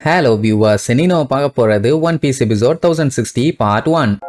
Hello viewers, இன்னைக்கு நம்ம பார்க்க போறது One Piece episode 1060 part 1.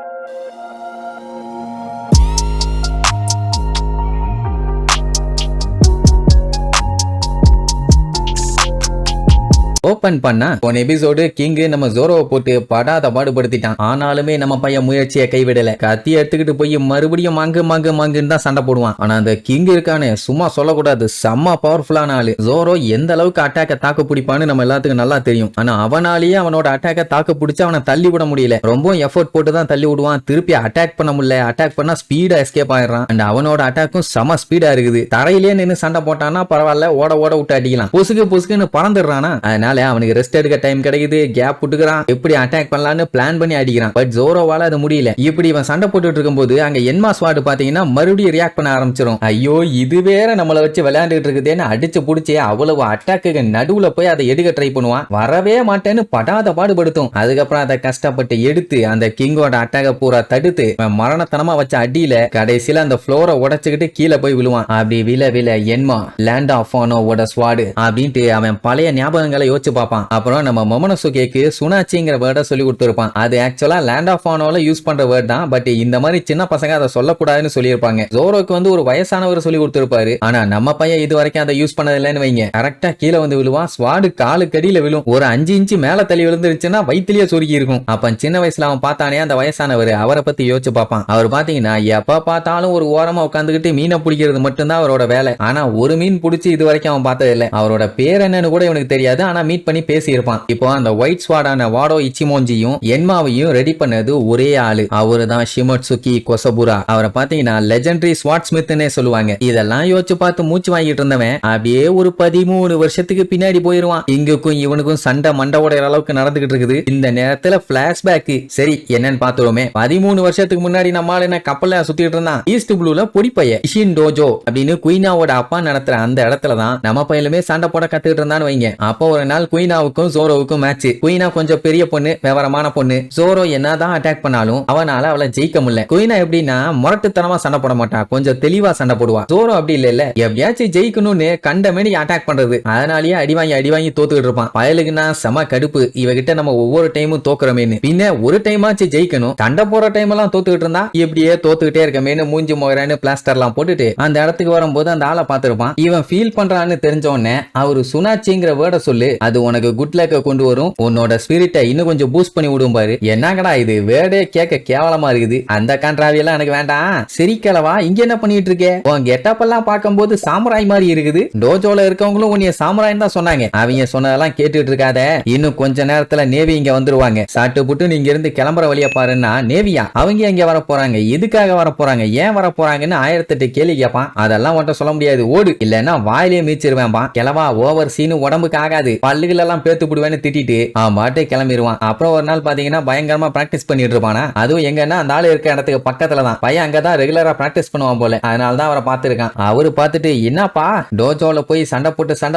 Open பண்ணா போன எபிசோடு கிங் நம்ம ஜோரோவை போட்டு படாத பாடுபடுத்திட்டான். ஆனாலுமே நம்ம பையன் முயற்சியை கைவிடல. கத்தி எடுத்துக்கிட்டு போய் மறுபடியும் மங்குன்னு தான் சண்டை போடுவான். ஆனா அந்த கிங் இருக்கானே சும்மா சொல்லக்கூடாது, செம்ம பவர்ஃபுல்லான ஆளு. ஜோரோ எந்த அளவுக்கு அட்டாக்க தாக்கு பிடிப்பான்னு நம்ம எல்லாத்துக்கும் நல்லா தெரியும். ஆனா அவனாலேயே அவனோட அட்டாக்க தாக்கு பிடிச்சு அவனை தள்ளி விட முடியல. ரொம்ப எஃபோர்ட் போட்டு தான் தள்ளி விடுவான். திருப்பி அட்டாக் பண்ண முடியல. அட்டாக் பண்ணா ஸ்பீடா எஸ்கேப் ஆயிடுறான். அண்ட் அவனோட அட்டாக்கும் செம ஸ்பீடா இருக்குது. தரையிலேயே நின்று சண்டை போட்டானா பரவாயில்ல, ஓட விட்டு அடிக்கலாம். புசுக்குன்னு பறந்துடுறானா. அதனால அவனுக்கு ரெஸ்ட் எடுக்க டைம் கிடைக்குது. கேப் விட்டுக்கிறான். எப்படி அட்டாக் பண்ணலாம்னு பிளான் பண்ணி அடிக்கிறான். பட் ஜோரோவால அது முடியல. இப்படி இவன் சண்டை போட்டுட்டு இருக்கும்போது அங்க என்மா ஸ்வாட் பாத்தீங்கன்னா மறுபடியும் ரியாக்ட் பண்ண ஆரம்பிச்சிடும். ஐயோ இது வேற நம்மளை வச்சு விளையாண்டுட்டு இருக்குதுன்னு அடிச்சு புடிச்சு அவ்வளவு அட்டாக்கு நடுவுல போய் அதை எடுக்க ட்ரை பண்ணுவான். வரவே மாட்டேன்னு படாத பாடுபடுத்தும். அதுக்கப்புறம் அதை கஷ்டப்பட்டு எடுத்து அந்த கிங்கோட அட்டாக பூரா தடுத்து மரணத்தனமா வச்ச அடியில கடைசியில அந்த ஃப்ளோரை உடைச்சுக்கிட்டு கீழே போய் விழுவான். அப்படி வில என்மா லேண்ட் ஆஃப் ஆனோவோட ஸ்வாடு அப்படின்ட்டு அவன் பழைய ஞாபகங்களை யோசிச்சு பார்ப்பான். அப்புறம் நம்ம மொமனசுகேக்கு சுனாச்சிங்கிற வேர்டை சொல்லி கொடுத்திருப்பான். அது ஆக்சுவலா லேண்ட் ஆஃப் ஆனோல யூஸ் பண்ற வேர்ட் தான். பட் இந்த மாதிரி சின்ன பசங்க அதை சொல்லக்கூடாதுன்னு சொல்லியிருப்பாங்க. ஜோரோக்கு ஒரு வயசானவர் சொல்லி கொடுத்திருப்பாரு. ஆனா நம்ம பையன் இது வரைக்கும் அதை யூஸ் பண்ணது இல்லைன்னு வைங்க. கரெக்டா கீழே விழுவான். ஸ்வாடு காலு கடியில விழும். ஒரு 5 இன்ச்சு மேல தள்ளி விழுந்துருச்சுன்னா வயிற்றுலயே சுருக்கி இருக்கும். அப்ப சின்ன வயசுல அவன் பார்த்தானே அந்த வயசானவர், அவரை பத்தி யோசிச்சு பார்ப்பான். அவர் பாத்தீங்கன்னா எப்ப பார்த்தாலும் ஒரு ஓரமா உட்காந்துக்கிட்டு மீனை பிடிக்கிறது மட்டும்தான் அவரோட வேலை. ஆனா ஒரு மீன் பிடிச்சி இது வரைக்கும் அவன் பார்த்தது இல்லை. அவரோட பேர் என்னன்னு கூட இவனுக்கு தெரியாது. ஆனா மீட் பண்ணி பேசி இருப்பான். இப்போ அந்த ஒயிட் ஸ்வாடான வாடோ இச்சிமோஞ்சியும் என்மாவையும் ரெடி பண்ணது ஒரே ஆளு. அவரு தான் ஷிமட்சுகி கொசபுரா. அவரை பாத்தீங்கன்னா லெஜெண்டரி ஸ்வாட் ஸ்மித்னே சொல்லுவாங்க. இதெல்லாம் யோசிச்சு பார்த்து மூச்சு வாங்கிட்டு இருந்தவன் அப்படியே ஒரு 13 வருஷத்துக்கு பின்னாடி போயிருவான். இங்குக்கும் இவனுக்கும் சண்டை மண்டவோட அளவுக்கு நடந்துகிட்டு இருக்குது. இந்த நேரத்துல பிளாஷ்பேக். சரி என்னன்னு பாத்துருவோமே. 13 வருஷத்துக்கு முன்னாடி நம்மால என்ன கப்பல்ல சுத்திட்டு இருந்தான். ஈஸ்ட் ப்ளூல பொடிப்பைய இஷின் டோஜோ அப்படின்னு குயினாவோட அப்பா நடத்துற அந்த இடத்துல தான் நம்ம பையலுமே சண்டை போட கத்துக்கிட்டு இருந்தான்னு வைங்க. அப்போ ஒரு நாள் குயினாவுக்கும் ஜோரோவுக்கும் மேட்ச். குயினா கொஞ்சம் பெரிய பொண்ணு, விவரமான பொண்ணு. ஜோரோ என்னதான் அட்டாக் பண்ணாலும் அவனால அவளை ஜெயிக்க முடியல. குயினா எப்படின்னா முரட்டுத்தனமா சண்டை போட மாட்டா, கொஞ்சம் தெளிவா சண்டை போடுவா. ஜோரோ அப்படி இல்ல, எப்படியாச்சும் ஜெயிக்கணும்னு கண்டமேனி அட்டாக் பண்றது. அதனாலேயே அடி வாங்கி தோத்துக்கிட்டு இருப்பான். பயலுக்குன்னா செம கடுப்பு. இவகிட்ட நம்ம ஒவ்வொரு டைமும் தோக்குறமேனு. பின்ன ஒரு டைமாச்சு ஜெயிக்கணும். சண்டை போற டைம் எல்லாம் தோத்துக்கிட்டு இருந்தா எப்படியே தோத்துக்கிட்டே இருக்கமேனு மூஞ்சி மோகரான்னு பிளாஸ்டர் எல்லாம் போட்டுட்டு அந்த இடத்துக்கு வரும்போது அந்த ஆளை பார்த்திருப்பான். இவன் ஃபீல் பண்றான்னு தெரிஞ்ச உடனே அவரு சுனாச்சிங்கிற வேர்டை சொல்லு, அது உனக்கு குட் லக்க கொண்டு வரும், உன்னோட ஸ்பிரிட்டை இன்னும் கொஞ்சம் பூஸ்ட் பண்ணி விடும் பாரு. என்னங்கடா இது வேர்டே கேட்க கேவலமா இருக்குது. அந்த கான்ட்ராவி எல்லாம் எனக்கு வேண்டாம். சிரிக்கலவா இங்க என்ன பண்ணிட்டு இருக்க? உன் கெட்டப் எல்லாம் பார்க்கும்போது சாமுராய் மாதிரி இருக்குது. டோஜோல இருக்கவங்களும் உன்னைய சாமுராய் தான் சொன்னாங்க. அவங்க சொன்னதெல்லாம் கேட்டுட்டு இருக்காத. இன்னும் கொஞ்ச நேரத்துல நேவி இங்க வந்துருவாங்க. சாட்டு புட்டு நீங்க இருந்து கிளம்புற வழியா பாருன்னா நேவியா அவங்க எங்க வர போறாங்க, எதுக்காக வர போறாங்க, ஏன் வர போறாங்கன்னு 1008 கேள்வி கேட்பான். அதெல்லாம் உன்ட்ட சொல்ல முடியாது, ஓடு இல்லன்னா வாயிலே மீச்சிருவேன்பா. கிளவா ஓவர் சீனு உடம்புக்கு ஆகாது, பல்லுகள் எல்லாம் பேத்து விடுவேன்னு திட்டிட்டு அவன் பாட்டே கிளம்பிடுவான். அப்புறம் ஒரு நாள் பாத்தீங்கன்னா பயங்கரமா பிராக்டிஸ் பண்ணிட்டு இருப்பானா. அதுவும் எங்கன்னா அந்த ஆளு இருக்க இடத்துக்கு பக்கத்துல தான். பையன் அங்கதான் ரெகுலரா பிராக்டிஸ் பண்ணுவான் போல. அதனாலதான் அவரை பார்த்திருக்கான். அவரு பார்த்துட்டு என்னப்பா டோஜோல போய் சண்டை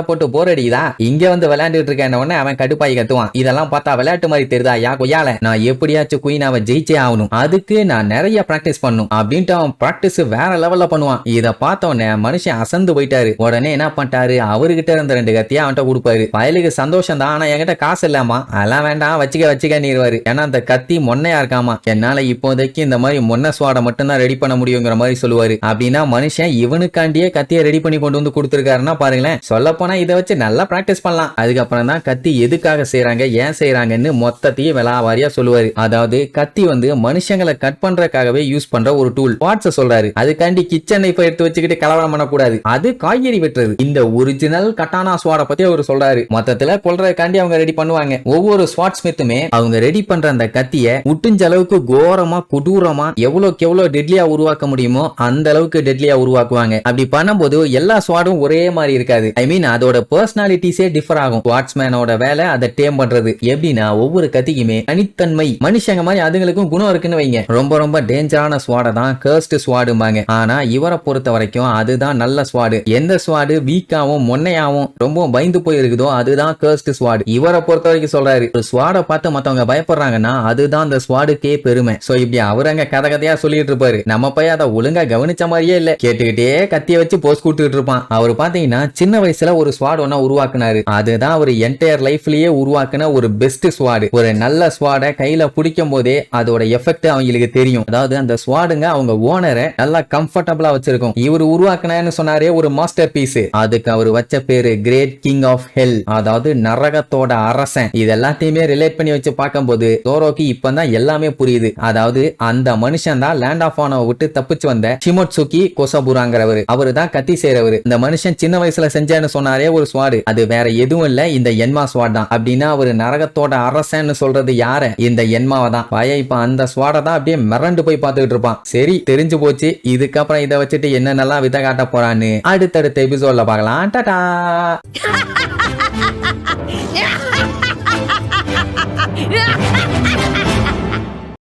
போட்டு போர் அடிக்குதா, இங்க வந்து விளையாண்டுட்டு இருக்க உடனே அவன் கடுப்பாய் கத்துவான். இதெல்லாம் பார்த்தா விளையாட்டு மாதிரி தெரியுதா யா கொய்யால, நான் எப்படியாச்சும் குயினாவை ஜெயிச்சே ஆகணும், அதுக்கு நான் நிறைய பிராக்டிஸ் பண்ணும் அப்படின்ட்டு அவன் பிராக்டிஸ் வேற லெவல்ல பண்ணுவான். இத பார்த்த உடனே மனுஷன் அசந்து போயிட்டாரு. உடனே என்ன பண்ணிட்டாரு, அவர்கிட்ட இருந்த 2 கத்தியா அவன்கிட்ட கொடுப்பாரு. பயலுக்கு சந்தோஷம் தான். ஆனா என்கிட்ட காசு இல்லாமா, அதெல்லாம் வேண்டாம் வச்சுக்க நீருவாரு. ஏன்னா அந்த கத்தி மொன்னையா இருக்காமா, என்னால இப்போதைக்கு இந்த மாதிரி மொன்ன ஸ்வாட மட்டும் தான் ரெடி பண்ண முடியுங்கிற மாதிரி சொல்லுவாரு. அப்படின்னா மனுஷன் இவனுக்காண்டியே கத்தியை ரெடி பண்ணி கொண்டு வந்து கொடுத்துருக்காருன்னா பாருங்களேன். சொல்ல போனா இதை வச்சு நல்லா பிராக்டிஸ் பண்ணலாம். அதுக்கப்புறம் தான் கத்தி எதுக்காக செய்யறாங்க, ஏன் செய்யறாங்கன்னு மொத்தத்தையும் விலாவாரியா சொல்லுவாரு. அதாவது கத்தி மனுஷங்களை கட் பண்றதுக்காகவே யூஸ் பண்ற ஒரு டூல். வாட்ஸ் சொல்றாரு, அதுக்காண்டி கிச்சன் நைஃப் எடுத்து வச்சுக்கிட்டு கலவரம் பண்ணக்கூடாது, அது காய்கறி வெட்டுறது. இந்த ஒரிஜினல் கட்டானா ஸ்வாட பத்தி அவர் சொல்றாரு. மொத்தத்துல கொல்றதுக்காண்டி அவங்க ரெடி பண்ணுவாங்க. ஒவ்வொரு ஸ்வாட் ஸ்மித்துமே அவங்க ரெடி பண்ற அந்த கத்திய முட்டிஞ்ச அளவுக்கு கோரமா கொடூரமா எவ்வளவுக்கு எவ்வளவு டெட்லியா உருவாக்க முடியுமோ அந்த அளவுக்கு டெட்லியா உருவாக்குவாங்க. அப்படி பண்ணும்போது எல்லா ஸ்வாடும் ஒரே மாதிரி இருக்காது. ஐ மீன் அதோட பர்சனாலிட்டிஸே டிஃபர் ஆகும். ஸ்வாட்ஸ்மேனோட வேலை அதை டேம் பண்றது. எப்படின்னா ஒவ்வொரு கத்திக்குமே தனித்தன்மை, மனுஷங்க மாதிரி அதுங்களுக்கும் குணம் இருக்குன்னு வைங்க. ரொம்ப டேஞ்சரான ஸ்வாட தான் கர்ஸ்ட் ஸ்வாடும்பாங்க. ஆனா இவரை பொறுத்த வரைக்கும் அதுதான் நல்ல ஸ்வாடு. எந்த ஸ்வாடு வீக்காவும் மொன்னையாவும் ரொம்ப பயந்து போயிருக்குதோ அதுதான் இதுதான் கர்ஸ்ட் ஸ்வாட். இவரை பொறுத்த வரைக்கும் சொல்றாரு, ஒரு ஸ்வாட பார்த்து மத்தவங்க பயப்படுறாங்கன்னா அதுதான் அந்த ஸ்வாடுக்கே பெருமை. சோ இப்படி அவரங்க கதை கதையா சொல்லிட்டு இருப்பாரு. நம்ம போய் அதை ஒழுங்கா கவனிச்ச மாதிரியே இல்ல, கேட்டுக்கிட்டே கத்திய வச்சு போஸ் கொடுத்துட்டு இருப்பான். அவர் பாத்தீங்கன்னா சின்ன வயசுல ஒரு ஸ்வாட் ஒன்னா உருவாக்குனாரு. அதுதான் அவர் என்டையர் லைஃப்லயே உருவாக்குன ஒரு பெஸ்ட் ஸ்வாட். ஒரு நல்ல ஸ்வாட கையில பிடிக்கும் போதே அதோட எஃபெக்ட் அவங்களுக்கு தெரியும். அதாவது அந்த ஸ்வாடுங்க அவங்க ஓனரை நல்லா கம்ஃபர்டபிளா வச்சிருக்கும். இவர் உருவாக்குனேன்னு சொன்னாரே ஒரு மாஸ்டர் பீஸ், அதுக்கு அவர் வச்ச பேரு கிரேட் கிங் ஆஃப் ஹெல், அதாவது நரகத்தோட அரசன். இது எல்லாத்தையுமே ரிலேட் பண்ணி வச்சு பார்க்கும்போது ஜோரோக்கு இப்பதான் எல்லாமே புரியுது. அதாவது அந்த மனுஷன் தான் லேண்ட் ஆஃப் ஆனவை விட்டு தப்பிச்சு வந்த ஷிமோட்சுகி கொசபுராங்கிறவரு. அவரு தான் கத்தி செய்றவரு. இந்த மனுஷன் சின்ன வயசுல செஞ்சேன்னு சொன்னாரே ஒரு ஸ்வாடு, அது வேற எதுவும் இல்ல, இந்த என்மா ஸ்வாட் தான். அப்படின்னா அவரு நரகத்தோட அரசன்னு சொல்றது யார? இந்த என்மாவை தான். பய இப்ப அந்த ஸ்வாட தான் அப்படியே மிரண்டு போய் பார்த்துட்டு இருப்பான். சரி, தெரிஞ்சு போச்சு. இதுக்கப்புறம் இதை வச்சுட்டு என்னென்னலாம் வித காட்ட போறான்னு அடுத்தடுத்த எபிசோட்ல பார்க்கலாம். டாடா. Yeah!